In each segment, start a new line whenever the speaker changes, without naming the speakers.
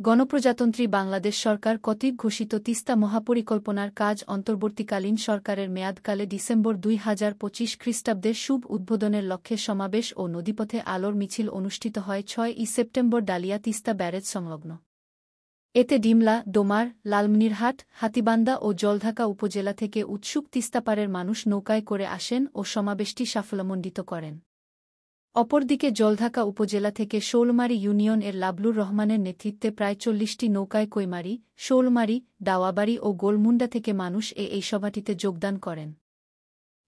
গণপ্রজাতন্ত্রী বাংলাদেশ সরকার কর্তৃক ঘোষিত তিস্তা মহাপরিকল্পনার কাজ অন্তর্বর্তীকালীন সরকারের মেয়াদকালে ডিসেম্বর ২০২৫ খ্রিস্টাব্দের শুভ উদ্বোধনের লক্ষ্যে সমাবেশ ও নদীপথে আলোর মিছিল অনুষ্ঠিত হয় ৬ই সেপ্টেম্বর ডালিয়া তিস্তা ব্যারেজ সংলগ্ন। এতে ডিমলা, ডোমার, লালমনিরহাট, হাতীবান্ধা ও জলঢাকা উপজেলা থেকে উৎসুক তিস্তাপাড়ের মানুষ নৌকায় করে আসেন ও সমাবেশটি সাফল্যমণ্ডিত করেন। অপরদিকে জলঢাকা উপজেলা থেকে শৌলমারী ইউনিয়ন এর লাবলুর রহমানের নেতৃত্বে প্রায় ৪০টি নৌকায় কৈমারী, শৌলমারী, দাওয়াবাড়ি ও গোলমুন্ডা থেকে মানুষ এই সভাটিতে যোগদান করেন।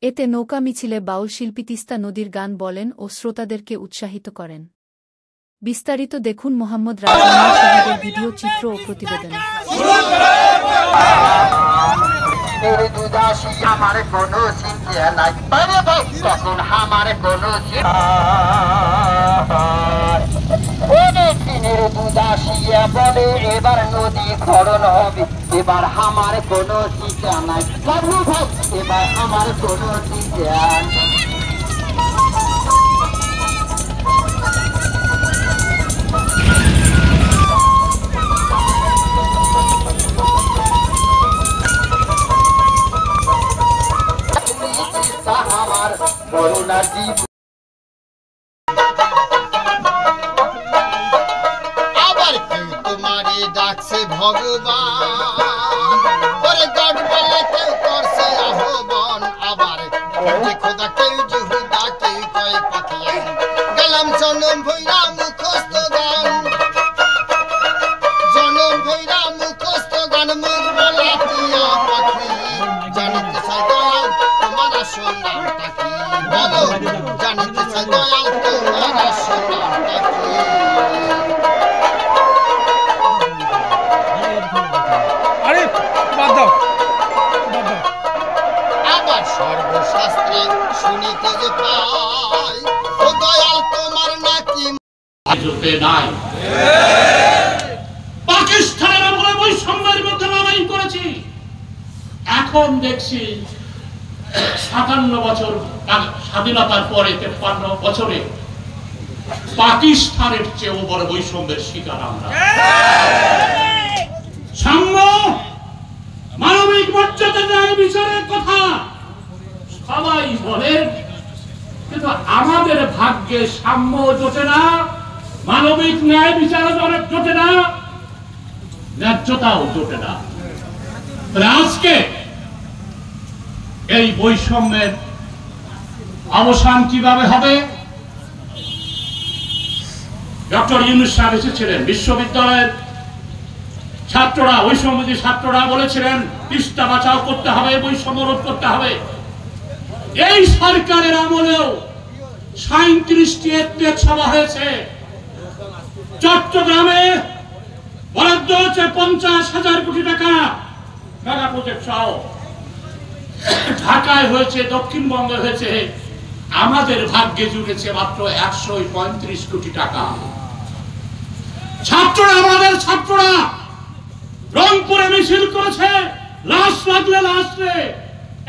এতে নৌকা মিছিলে বাউল শিল্পী তিস্তা নদীর গান বলেন ও শ্রোতাদেরকে উৎসাহিত করেন। বিস্তারিত দেখুন মোহাম্মদ রাজওয়ানের শহীদের ভিডিও চিত্র ও প্রতিবেদনে।
এবার নদী খরণ হবে, এবার আমার কোনো চিন্তা নাই, এবার আমার কোনো চিন্তা আমার করুণার জীব আবার কেউ তোমারে ডাকছে ভগবান, ওরে গড বলে কেউ করছে আহ্বান, আবার খোদা কেউ জুহুদা কেউ কয় পাখিয়ান, গেলাম জনম ভৈরা মুখস্থ গান, জনম ভৈরা মুখস্থ গান, মুখ বলা টিয়া পাখি, জানিতে চাই দয়াল তোমার আসল নামটা কি, বলো জানিতে চাই দয়াল তোমার আসল নামটা কি। আবার সর্বশাস্ত্রে শুনিতে যে পাই, ও দয়াল তোমার নাকি
নাই। পাকিস্তানের উপরে বৈষম্যের মধ্যে লড়াই করেছি, এখন দেখছি ৫৭ বছর স্বাধীনতার পরে ৫৩ বছরে পাকিস্তানের চেয়েও বড় বৈষম্যের শিকার আমরা। সাম্য, মানবিক মর্যাদা, ন্যায় বিচারের কথা সবাই বলেন, কিন্তু আমাদের ভাগ্যে সাম্য জোটে না, মানবিক ন্যায় বিচার জোটে না, ন্যায্যতাও জোটে না। আজকে এই বৈষম্যের অবসান কিভাবে হবে? ডক্টর ইউনূস সাহেব এসেছিলেন, বিশ্ববিদ্যালয়ের ছাত্ররা, বৈষম্যজী ছাত্ররা বলেছিলেন তিস্তা বাঁচাও করতে হবে, বৈষম্য রোধ করতে হবে। এই সরকারের আমলেও ৩৭টি এথনিক সভা হয়েছে। চট্টগ্রামে বরাদ্দ হচ্ছে ৫০,০০০ কোটি টাকা মেগা প্রজেক্ট সহ, ঢাকায় হয়েছে, দক্ষিণবঙ্গে হয়েছে, আমাদের ভাগ্যে জুটেছে মাত্র ১৩৫ কোটি টাকা। ছাত্ররা, আমাদের ছাত্ররা রংপুরে মিছিল করেছে, লাশ লাগলে লাশে,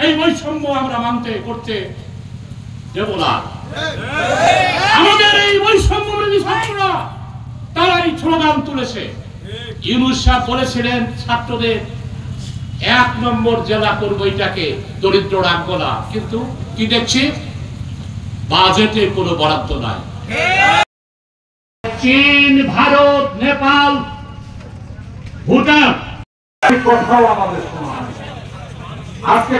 এই বৈষম্য আমরা মানতে করতে দেব না। আমাদের এই বৈষম্যবিরোধী ছাত্ররা তারাই স্লোগান তুলেছে। ইউনূস সাহেব বলেছিলেন ছাত্রদের ১ নম্বর জেলা করবো, এটাকে দরিদ্র রাখবো না, কিন্তু কি দেখছি বাজেটে কোনো বরাদ্দ নাই। চীন, ভারত, নেপাল, ভুটান কোথাও আমাদের আজকে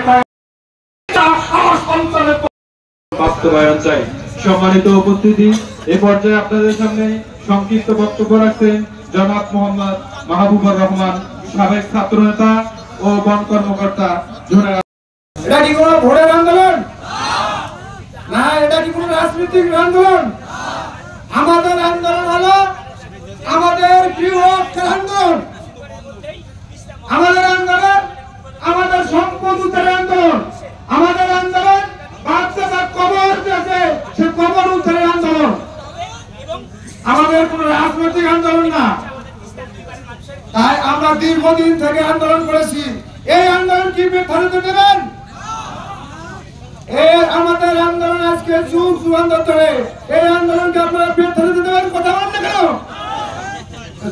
বাস্তবায়ন চাই। সম্মানিত উপস্থিতি, এ পর্যায়ে আপনাদের সামনে সংক্ষিপ্ত বক্তব্য রাখছেন জনাব মোহাম্মদ মাহবুবুর রহমান, সাবেক ছাত্র নেতা ও বন কর্মকর্তা।
এটা কি কোনো ভোটের আন্দোলন না, এটা কি কোনো রাজনৈতিক আন্দোলন? আমাদের আন্দোলন হলো আমাদের বৃহত্তর আন্দোলন, আমাদের আন্দোলন আমাদের সম্পদ উদ্ধারের আন্দোলন, আমাদের আন্দোলন বাচ্চাদের কবর দিয়েছে সে কবর উদ্ধারের আন্দোলন, আমাদের কোন রাজনৈতিক আন্দোলন না। তাই আমরা দীর্ঘদিন থেকে আন্দোলন করেছি। এই আন্দোলন কি ব্যর্থ দেবেন? আমাদের আন্দোলন আজকে যুগ যুগান্তর ধরে, এই আন্দোলনকে আপনারা ব্যর্থ দিতে দেবেন, কথা বলেন না কেন?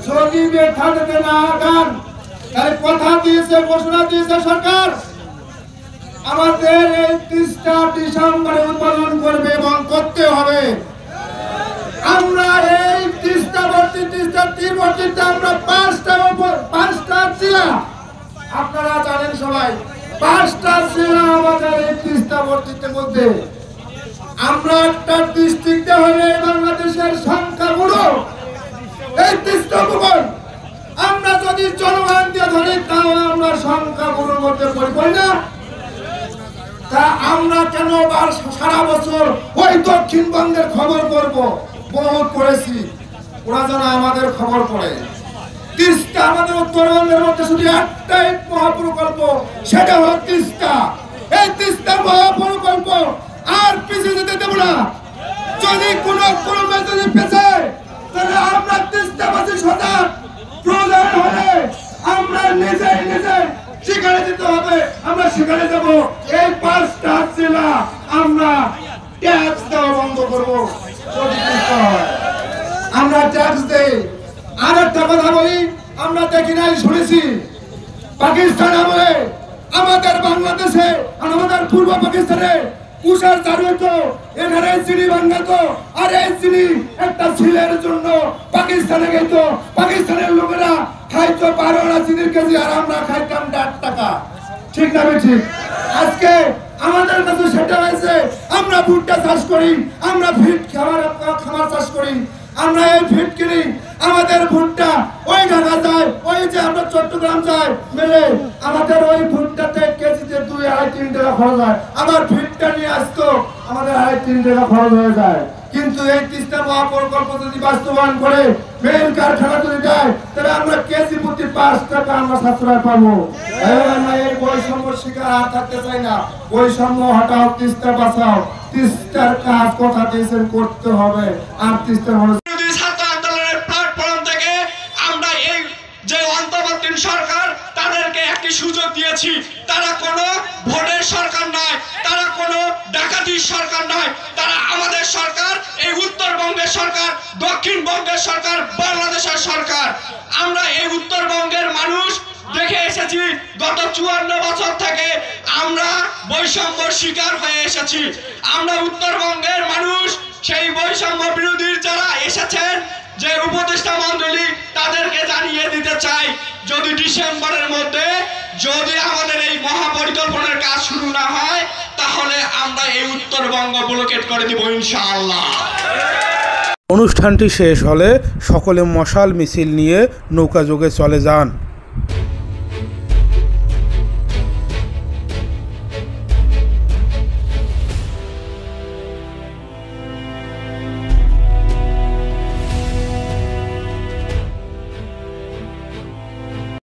যদি ব্যথা দিতে না আগান, তাহলে কথা দিয়েছে, ঘোষণা দিয়েছে সরকার, আমাদের এই 30টা ডিসেম্বরে উদ্বোধন করবে এবং করতে হবে। আমরা এই 30টা তীরবর্তীতে আমরা 5টা জেলা, আপনারা জানেন সবাই, 5টা জেলা আমাদের এই 30টা বর্তীর মধ্যে। আমরা একটা ডিস্ট্রিক্টে হলে বাংলাদেশের সংখ্যা বড়, এই 30টা ভূগোল আমরা যদি জনগণ দিয়ে ধরি তাও আমরা সংখ্যা বড়োর মধ্যে পড়ি না। তা আমরা কেন সারা বছর ওই দক্ষিণবঙ্গের খবর করব? বহুত পড়েছি, ওরা যেন আমাদের খবর পড়ে। 30টা আমাদের উত্তরবঙ্গের মধ্যে শুধু একটাই মহাপ্রকল্প, সেটা হলো 30টা। এই 30টা মহাপ্রকল্প আর পিছিয়ে যেতে দেব না। যদি কোনো মেসেজ পেছায়, তাহলে আমরা 30টাবাসী সজাগ, প্রয়োজন হলে আমরা নিজে সেখানে যেতে হবে, আমরা সেখানে যাব। এই 5টা জেলা আমরা ট্যাক্স দেওয়া বন্ধ করবো। আমরা ট্যাক্স দেই। আর একটা কথা বলি, আমরা দেখি নাই, শুনেছি পাকিস্তান আমলে আমাদের বাংলাদেশে আর আমাদের পূর্ব পাকিস্তানে উষার চালু হতো, এখানে চিনি বাংলাতো, আর এই চিনি একটা ছিলের জন্য পাকিস্তানে গেত। পাকিস্তানের লোকেরা খাইতো 12 আনা চিনির কেজি, আর আমরা খাইতাম 1.5 টাকা। ঠিক না ঠিক? আজকে আমাদের কাছে সেটা হয়েছে, আমরা ভুট্টা চাষ করি, আমরা ফিট খামার চাষ করি, আমরা এই ফিট কিনি, আমাদের ভুট্টা ওই ঢাকা যায়, ওই যে আমরা চট্টগ্রাম যায় মেলে, আমাদের ওই ভুট্টাতে কেজিতে 2-2.5-3 টাকা খরচ হয়। আবার ফিটটা নিয়ে আসতো আমাদের 2.5-3 টাকা খরচ হয়ে যায়। কিন্তু এই 30টা মহাপ্রকল্প যদি বাস্তবায়ন করে মেল কারখানা যদি দেয়, তাহলে আমরা কেজি প্রতি 5 টাকা আমরা সাশ্রয় পাবো। আমরা এই বৈষম্য শিকার আর থাকতে চাই না। বৈষম্য হটাও, 30টা বাঁচাও। 30টার কাজ কথা দিয়েছেন করতে হবে। আর 30টার
ছাত্র আন্দোলনের প্ল্যাটফর্ম থেকে আমরা এই যে অন্তর্বর্তী সরকার, তাদেরকে একটি সুযোগ দিয়েছি। তারা কোনো ভোটের সরকার নয়, তারা কোনো ডাকাতির সরকার নয়, তারা আমাদের সরকার, এই উত্তরবঙ্গের সরকার, দক্ষিণবঙ্গের সরকার, বাংলাদেশের সরকার। আমরা এই উত্তরবঙ্গের মানুষ দেখে এসেছি, গত 54 বছর থেকে আমরা বৈষম্যর শিকার হয়ে এসেছি। আমরা উত্তরবঙ্গের মানুষ সেই বৈষম্য বিরোধী যারা এসেছেন, যে উপদেষ্টা মণ্ডলী, তাদেরকে জানিয়ে দিতে চাই, যদি ডিসেম্বরের মধ্যে যদি আমাদের এই মহাপরিকল্পনার কাজ শুরু না হয়, তাহলে আমরা এই উত্তরবঙ্গ ব্লকেট করে দিব ইনশাআল্লাহ।
অনুষ্ঠানটি শেষ হলে সকলে মশাল মিছিল নিয়ে নৌকাযোগে চলে যান।